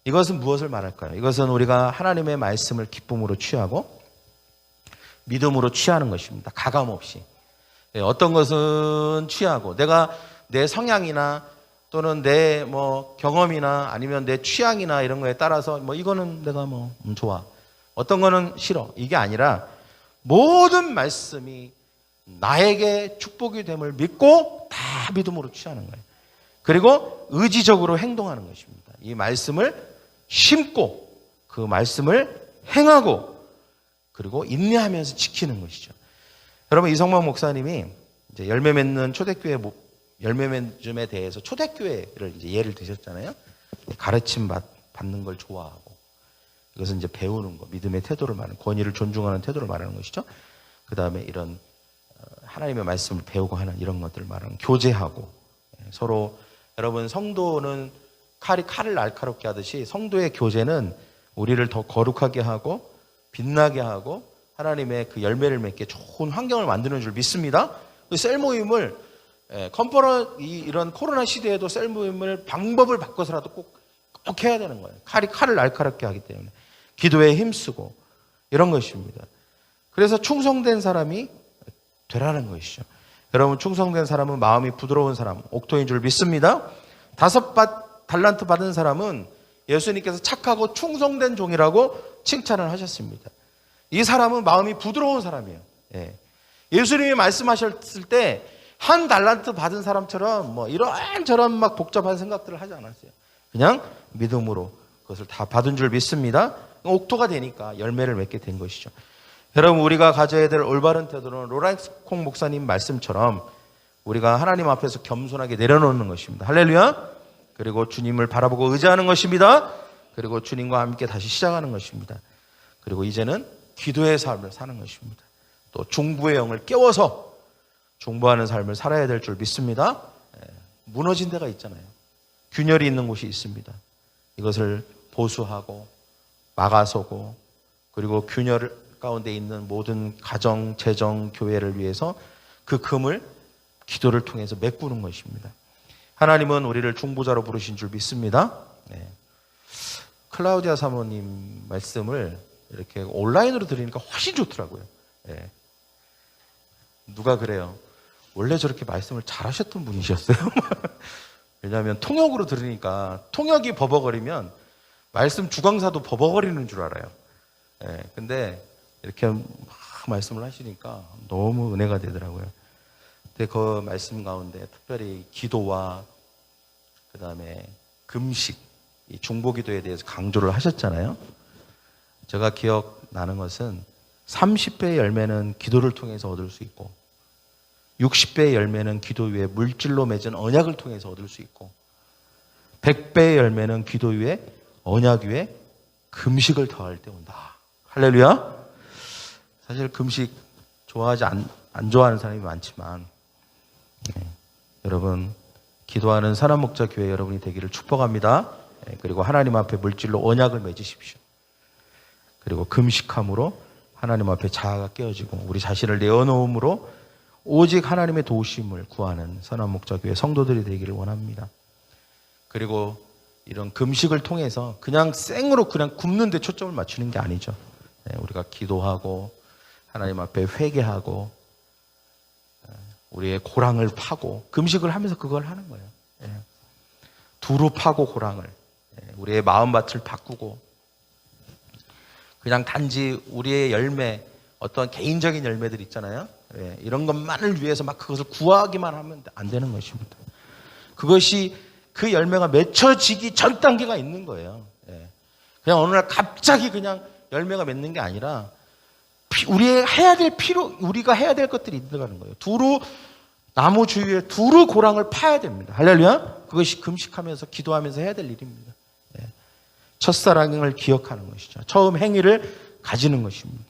이것은 무엇을 말할까요? 이것은 우리가 하나님의 말씀을 기쁨으로 취하고 믿음으로 취하는 것입니다. 가감없이. 예, 어떤 것은 취하고 내가 내 성향이나 또는 내 경험이나 아니면 내 취향이나 이런 거에 따라서 이거는 내가 좋아. 어떤 거는 싫어. 이게 아니라 모든 말씀이 나에게 축복이 됨을 믿고 다 믿음으로 취하는 거예요. 그리고 의지적으로 행동하는 것입니다. 이 말씀을 심고 그 말씀을 행하고 그리고 인내하면서 지키는 것이죠. 여러분 이성만 목사님이 이제 열매 맺는 초대교회 열매 맺음에 대해서 초대교회를 이제 예를 드셨잖아요. 가르침 받는 걸 좋아하고 이것은 이제 배우는 거, 믿음의 태도를 말하는, 권위를 존중하는 태도를 말하는 것이죠. 그 다음에 이런 하나님의 말씀을 배우고 하는 이런 것들을 말하는 교제하고 서로 여러분 성도는 칼을 날카롭게 하듯이 성도의 교제는 우리를 더 거룩하게 하고 빛나게 하고 하나님의 그 열매를 맺게 좋은 환경을 만드는 줄 믿습니다. 그 셀 모임을 이런 코로나 시대에도 셀 모임을 방법을 바꿔서라도 꼭 해야 되는 거예요. 칼을 날카롭게 하기 때문에 기도에 힘쓰고 이런 것입니다. 그래서 충성된 사람이 되라는 것이죠. 여러분 충성된 사람은 마음이 부드러운 사람, 옥토인 줄 믿습니다. 5 달란트 받은 사람은 예수님께서 착하고 충성된 종이라고 칭찬을 하셨습니다. 이 사람은 마음이 부드러운 사람이에요. 예. 예수님이 말씀하셨을 때 1 달란트 받은 사람처럼 이런저런 막 복잡한 생각들을 하지 않았어요. 그냥 믿음으로 그것을 다 받은 줄 믿습니다. 옥토가 되니까 열매를 맺게 된 것이죠. 여러분 우리가 가져야 될 올바른 태도는 로렌스 콩 목사님 말씀처럼 우리가 하나님 앞에서 겸손하게 내려놓는 것입니다. 할렐루야. 그리고 주님을 바라보고 의지하는 것입니다. 그리고 주님과 함께 다시 시작하는 것입니다. 그리고 이제는 기도의 삶을 사는 것입니다. 또 중보의 영을 깨워서 중보하는 삶을 살아야 될 줄 믿습니다. 무너진 데가 있잖아요. 균열이 있는 곳이 있습니다. 이것을 보수하고 막아서고 그리고 균열 가운데 있는 모든 가정, 재정, 교회를 위해서 그 금을 기도를 통해서 메꾸는 것입니다. 하나님은 우리를 중보자로 부르신 줄 믿습니다. 클라우디아 사모님 말씀을 이렇게 온라인으로 들으니까 훨씬 좋더라고요. 누가 그래요? 원래 저렇게 말씀을 잘하셨던 분이셨어요? 왜냐하면 통역으로 들으니까 통역이 버벅거리면 말씀 주강사도 버벅거리는 줄 알아요. 근데 이렇게 막 말씀을 하시니까 너무 은혜가 되더라고요. 근데 그 말씀 가운데 특별히 기도와 그 다음에 금식, 이 중보기도에 대해서 강조를 하셨잖아요. 제가 기억나는 것은 30배의 열매는 기도를 통해서 얻을 수 있고 60배의 열매는 기도 위에 물질로 맺은 언약을 통해서 얻을 수 있고 100배의 열매는 기도 위에 언약 위에 금식을 더할 때 온다. 할렐루야. 사실 금식 좋아하지 안 좋아하는 사람이 많지만 여러분 기도하는 산업목자교회 여러분이 되기를 축복합니다. 그리고 하나님 앞에 물질로 언약을 맺으십시오. 그리고 금식함으로 하나님 앞에 자아가 깨어지고 우리 자신을 내어놓음으로 오직 하나님의 도우심을 구하는 산업목자교회 성도들이 되기를 원합니다. 그리고 이런 금식을 통해서 그냥 생으로 그냥 굶는 데 초점을 맞추는 게 아니죠. 우리가 기도하고 하나님 앞에 회개하고 우리의 고랑을 파고 금식을 하면서 그걸 하는 거예요. 두루 파고 고랑을 우리의 마음밭을 바꾸고 그냥 단지 우리의 열매 어떤 개인적인 열매들 있잖아요. 이런 것만을 위해서 막 그것을 구하기만 하면 안 되는 것입니다. 그것이 그 열매가 맺혀지기 전 단계가 있는 거예요. 그냥 어느 날 갑자기 그냥 열매가 맺는 게 아니라 우리가 해야 될 것들이 있는 거예요. 두루 나무 주위에 두루 고랑을 파야 됩니다. 할렐루야. 그것이 금식하면서 기도하면서 해야 될 일입니다. 첫사랑을 기억하는 것이죠. 처음 행위를 가지는 것입니다.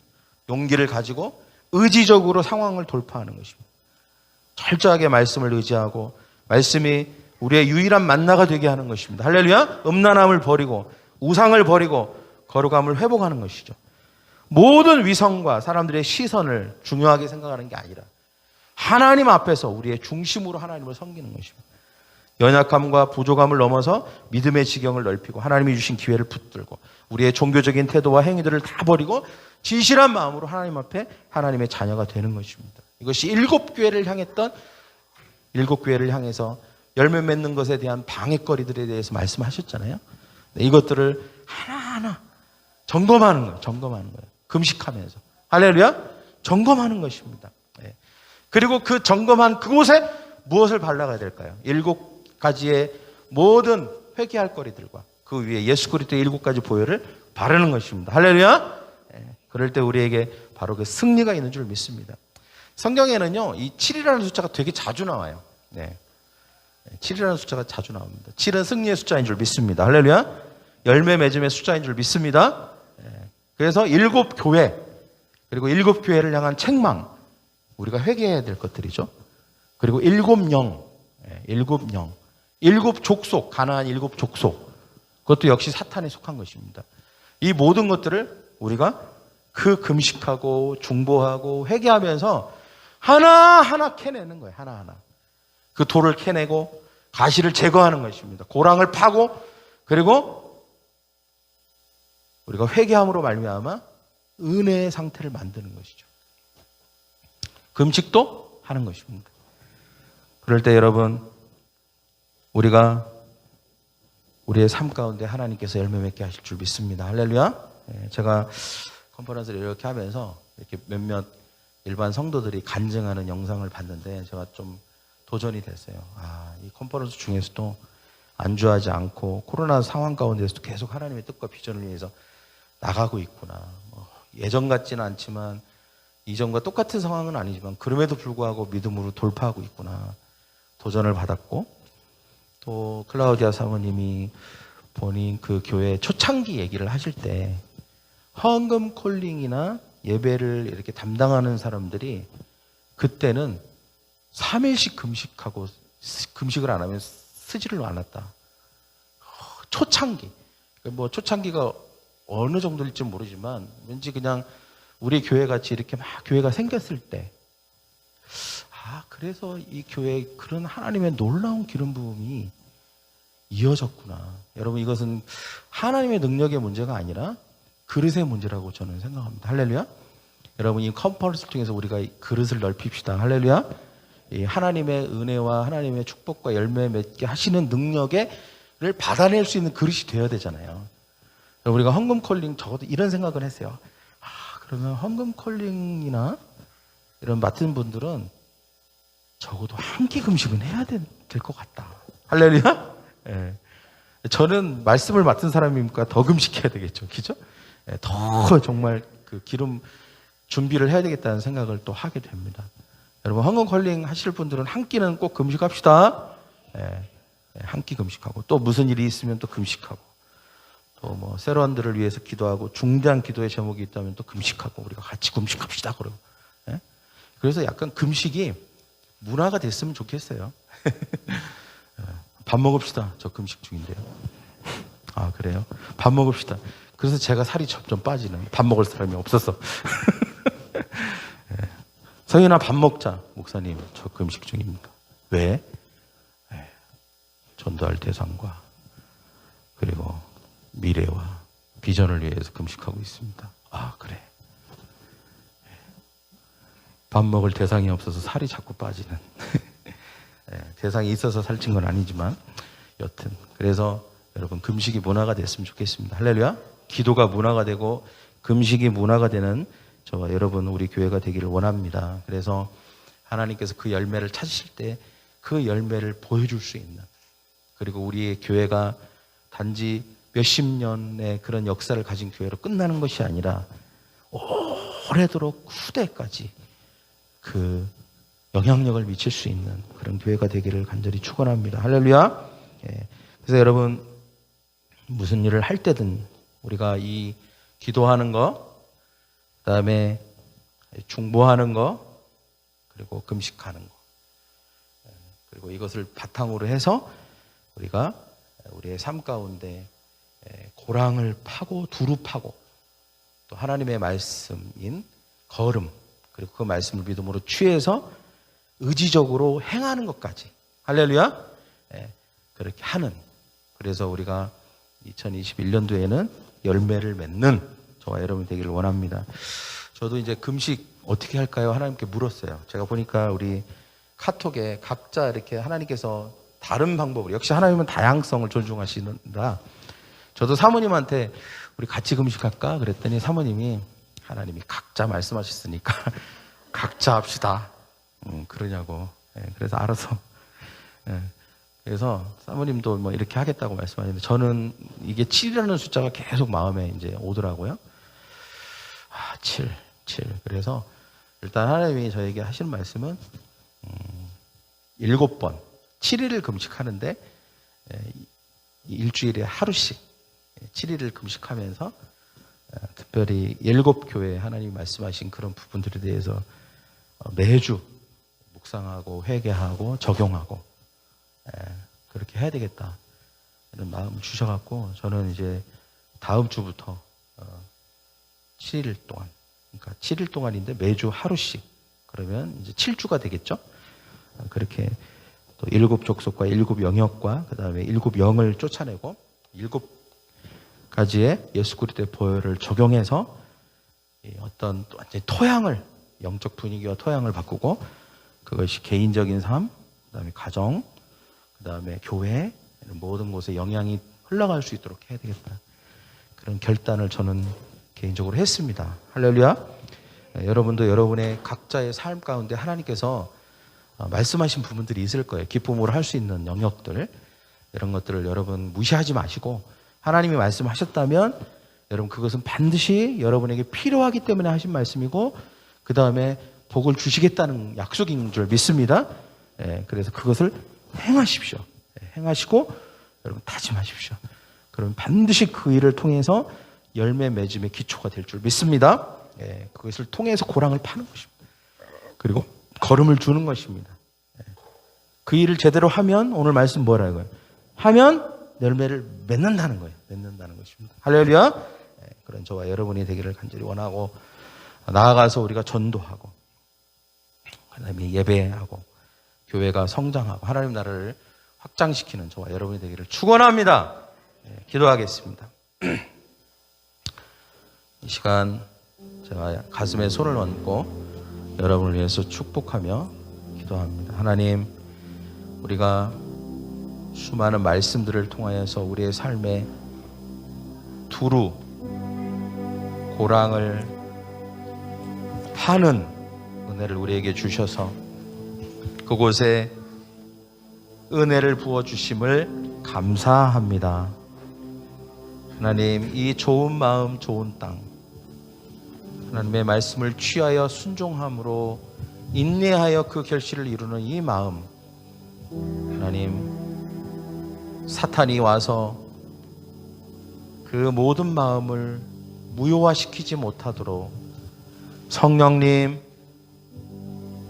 용기를 가지고 의지적으로 상황을 돌파하는 것입니다. 철저하게 말씀을 의지하고 말씀이 우리의 유일한 만나가 되게 하는 것입니다. 할렐루야. 음란함을 버리고 우상을 버리고 거룩함을 회복하는 것이죠. 모든 위성과 사람들의 시선을 중요하게 생각하는 게 아니라 하나님 앞에서 우리의 중심으로 하나님을 섬기는 것입니다. 연약함과 부족함을 넘어서 믿음의 지경을 넓히고 하나님이 주신 기회를 붙들고 우리의 종교적인 태도와 행위들을 다 버리고 진실한 마음으로 하나님 앞에 하나님의 자녀가 되는 것입니다. 이것이 7교회를 향했던 7교회를 향해서 열매 맺는 것에 대한 방해거리들에 대해서 말씀하셨잖아요. 이것들을 하나하나 점검하는 거예요. 점검하는 거예요. 금식하면서. 할렐루야. 점검하는 것입니다. 그리고 그 점검한 그곳에 무엇을 발라가야 될까요? 7가지의 모든 회개할 거리들과 그 위에 예수 그리스도의 7가지 보혈을 바르는 것입니다. 할렐루야. 그럴 때 우리에게 바로 그 승리가 있는 줄 믿습니다. 성경에는요, 이 7이라는 숫자가 되게 자주 나와요. 7이라는 숫자가 자주 나옵니다. 7은 승리의 숫자인 줄 믿습니다. 할렐루야. 열매 맺음의 숫자인 줄 믿습니다. 그래서 7교회, 그리고 7교회를 향한 책망, 우리가 회개해야 될 것들이죠. 그리고 7영, 7영, 7족속, 가나안 7족속, 그것도 역시 사탄에 속한 것입니다. 이 모든 것들을 우리가 그 금식하고 중보하고 회개하면서 하나하나 캐내는 거예요. 하나하나. 그 돌을 캐내고 가시를 제거하는 것입니다. 고랑을 파고 그리고 우리가 회개함으로 말미암아 은혜의 상태를 만드는 것이죠. 금식도 하는 것입니다. 그럴 때 여러분, 우리가 우리의 삶 가운데 하나님께서 열매 맺게 하실 줄 믿습니다. 할렐루야. 제가 컨퍼런스를 이렇게 하면서 이렇게 몇몇 일반 성도들이 간증하는 영상을 봤는데 제가 좀 도전이 됐어요. 이 컨퍼런스 중에서도 안주하지 않고 코로나 상황 가운데서도 계속 하나님의 뜻과 비전을 위해서 나가고 있구나. 예전 같지는 않지만 이전과 똑같은 상황은 아니지만 그럼에도 불구하고 믿음으로 돌파하고 있구나. 도전을 받았고 또 클라우디아 사모님이 본인 그 교회 초창기 얘기를 하실 때 헌금 콜링이나 예배를 이렇게 담당하는 사람들이 그때는 3일씩 금식하고 금식을 안 하면 쓰지를 않았다. 초창기. 뭐 초창기가 어느 정도일지 모르지만 왠지 그냥 우리 교회 같이 이렇게 막 교회가 생겼을 때 그래서 이 교회에 그런 하나님의 놀라운 기름 부음이 이어졌구나. 여러분, 이것은 하나님의 능력의 문제가 아니라 그릇의 문제라고 저는 생각합니다. 할렐루야. 여러분, 이 컨퍼런스 중에서 우리가 그릇을 넓힙시다. 할렐루야. 이 하나님의 은혜와 하나님의 축복과 열매 맺게 하시는 능력을 받아낼 수 있는 그릇이 되어야 되잖아요. 우리가 헌금 콜링 적어도 이런 생각을 했어요. 그러면 헌금 콜링이나 이런 맡은 분들은 적어도 한 끼 금식은 해야 될 것 같다. 할렐루야. 저는 말씀을 맡은 사람이니까 더 금식해야 되겠죠. 그죠? 더 정말 그 기름 준비를 해야 되겠다는 생각을 또 하게 됩니다. 여러분, 헌금 콜링 하실 분들은 한 끼는 꼭 금식합시다. 한 끼 금식하고 또 무슨 일이 있으면 또 금식하고 또 뭐 세로안들을 위해서 기도하고 중대한 기도의 제목이 있다면 또 금식하고 우리가 같이 금식합시다. 그러고 그래서 약간 금식이 문화가 됐으면 좋겠어요. 밥 먹읍시다. 저 금식 중인데요. 그래요? 밥 먹읍시다. 그래서 제가 살이 점점 빠지는, 밥 먹을 사람이 없어서. 성현아, 밥 먹자. 목사님, 저 금식 중입니다. 왜? 전도할 대상과 그리고 미래와 비전을 위해서 금식하고 있습니다. 그래. 밥 먹을 대상이 없어서 살이 자꾸 빠지는. 대상이 있어서 살찐 건 아니지만 여튼 그래서 여러분, 금식이 문화가 됐으면 좋겠습니다. 할렐루야. 기도가 문화가 되고 금식이 문화가 되는 저와 여러분, 우리 교회가 되기를 원합니다. 그래서 하나님께서 그 열매를 찾으실 때 그 열매를 보여줄 수 있는, 그리고 우리의 교회가 단지 몇십 년의 그런 역사를 가진 교회로 끝나는 것이 아니라 오래도록 후대까지 그 영향력을 미칠 수 있는 그런 교회가 되기를 간절히 축원합니다. 할렐루야. 그래서 여러분, 무슨 일을 할 때든 우리가 이 기도하는 거, 그다음에 중보하는 거, 그리고 금식하는 거, 그리고 이것을 바탕으로 해서 우리가 우리의 삶 가운데 고랑을 파고 두루 파고 또 하나님의 말씀인 걸음 그리고 그 말씀을 믿음으로 취해서 의지적으로 행하는 것까지 할렐루야 그렇게 하는 그래서 우리가 2021년도에는 열매를 맺는 저와 여러분 되기를 원합니다. 저도 이제 금식 어떻게 할까요? 하나님께 물었어요. 제가 보니까 우리 카톡에 각자 이렇게 하나님께서 다른 방법으로 역시 하나님은 다양성을 존중하시는다. 저도 사모님한테 우리 같이 금식할까? 그랬더니 사모님이 하나님이 각자 말씀하셨으니까 각자 합시다. 그러냐고. 그래서 알아서. 그래서 사모님도 뭐 이렇게 하겠다고 말씀하셨는데 저는 이게 7이라는 숫자가 계속 마음에 이제 오더라고요. 7. 그래서 일단 하나님이 저에게 하시는 말씀은 7번 7일을 금식하는데 일주일에 하루씩 7일을 금식하면서 특별히 7교회에 하나님이 말씀하신 그런 부분들에 대해서 매주 묵상하고 회개하고 적용하고 그렇게 해야 되겠다 이런 마음을 주셔갖고 저는 이제 다음 주부터 7일 동안 그러니까 7일 동안인데 매주 하루씩 그러면 이제 7주가 되겠죠. 그렇게 또 7족속과 7영역과 그 다음에 7영을 쫓아내고 7가지의 예수 그리스도의 보혈을 적용해서 어떤 완전히 토양을 영적 분위기와 토양을 바꾸고 그것이 개인적인 삶, 그 다음에 가정, 그 다음에 교회 이런 모든 곳에 영향이 흘러갈 수 있도록 해야 되겠다. 그런 결단을 저는 개인적으로 했습니다. 할렐루야. 여러분도 여러분의 각자의 삶 가운데 하나님께서 말씀하신 부분들이 있을 거예요. 기쁨으로 할 수 있는 영역들 이런 것들을 여러분 무시하지 마시고 하나님이 말씀하셨다면 여러분 그것은 반드시 여러분에게 필요하기 때문에 하신 말씀이고 그 다음에 복을 주시겠다는 약속인 줄 믿습니다. 그래서 그것을 행하십시오. 행하시고 여러분 다짐하십시오. 그러면 반드시 그 일을 통해서 열매 맺음의 기초가 될 줄 믿습니다. 그것을 통해서 고랑을 파는 것입니다. 그리고 걸음을 주는 것입니다. 그 일을 제대로 하면 오늘 말씀 뭐라고요? 하면 열매를 맺는다는 거예요. 맺는다는 것입니다. 할렐루야. 그런 저와 여러분이 되기를 간절히 원하고 나아가서 우리가 전도하고 그 다음에 예배하고 교회가 성장하고 하나님 나라를 확장시키는 저와 여러분이 되기를 축원합니다. 기도하겠습니다. 이 시간 제가 가슴에 손을 얹고 여러분을 위해서 축복하며 기도합니다. 하나님, 우리가 수많은 말씀들을 통하여서 우리의 삶에 두루 고랑을 파는 은혜를 우리에게 주셔서 그곳에 은혜를 부어주심을 감사합니다. 하나님, 이 좋은 마음 좋은 땅 하나님의 말씀을 취하여 순종함으로 인내하여 그 결실을 이루는 이 마음 하나님, 사탄이 와서 그 모든 마음을 무효화시키지 못하도록 성령님,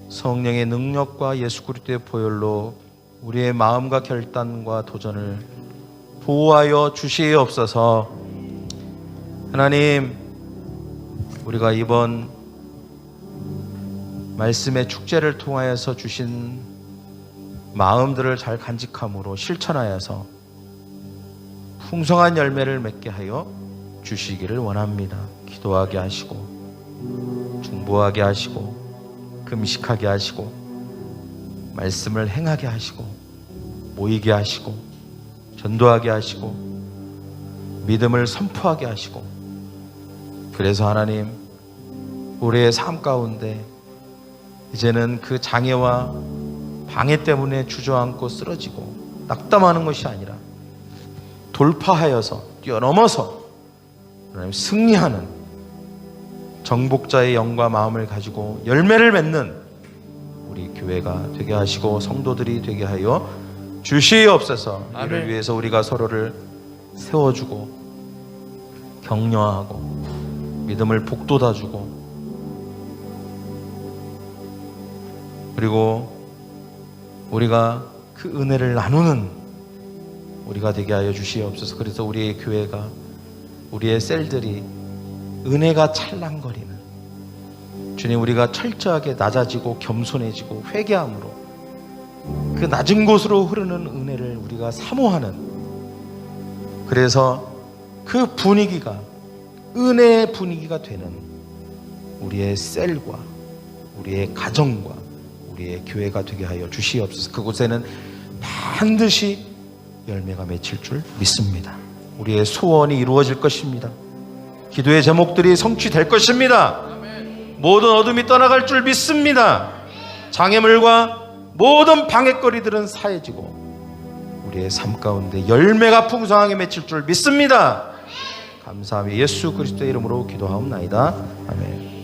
성령의 능력과 예수 그리스도의 보혈로 우리의 마음과 결단과 도전을 보호하여 주시옵소서. 하나님, 우리가 이번 말씀의 축제를 통하여서 주신 마음들을 잘 간직함으로 실천하여서 풍성한 열매를 맺게 하여 주시기를 원합니다. 기도하게 하시고 중보하게 하시고 금식하게 하시고 말씀을 행하게 하시고 모이게 하시고 전도하게 하시고 믿음을 선포하게 하시고 그래서 하나님, 우리의 삶 가운데 이제는 그 장애와 방해 때문에 주저앉고 쓰러지고 낙담하는 것이 아니라 돌파하여서 뛰어넘어서 하나님 승리하는 정복자의 영과 마음을 가지고 열매를 맺는 우리 교회가 되게 하시고 성도들이 되게 하여 주시옵소서. 이를 위해서 우리가 서로를 세워주고 격려하고 믿음을 북돋아주고 그리고 우리가 그 은혜를 나누는 우리가 되게 하여 주시옵소서. 그래서 우리의 교회가, 우리의 셀들이 은혜가 찰랑거리는, 주님, 우리가 철저하게 낮아지고 겸손해지고 회개함으로 그 낮은 곳으로 흐르는 은혜를 우리가 사모하는, 그래서 그 분위기가 은혜의 분위기가 되는 우리의 셀과 우리의 가정과 우리의 교회가 되게 하여 주시옵소서. 그곳에는 반드시 열매가 맺힐 줄 믿습니다. 우리의 소원이 이루어질 것입니다. 기도의 제목들이 성취될 것입니다. 모든 어둠이 떠나갈 줄 믿습니다. 장애물과 모든 방해거리들은 사해지고 우리의 삶 가운데 열매가 풍성하게 맺힐 줄 믿습니다. 감사하며 예수 그리스도의 이름으로 기도하옵나이다. 아멘.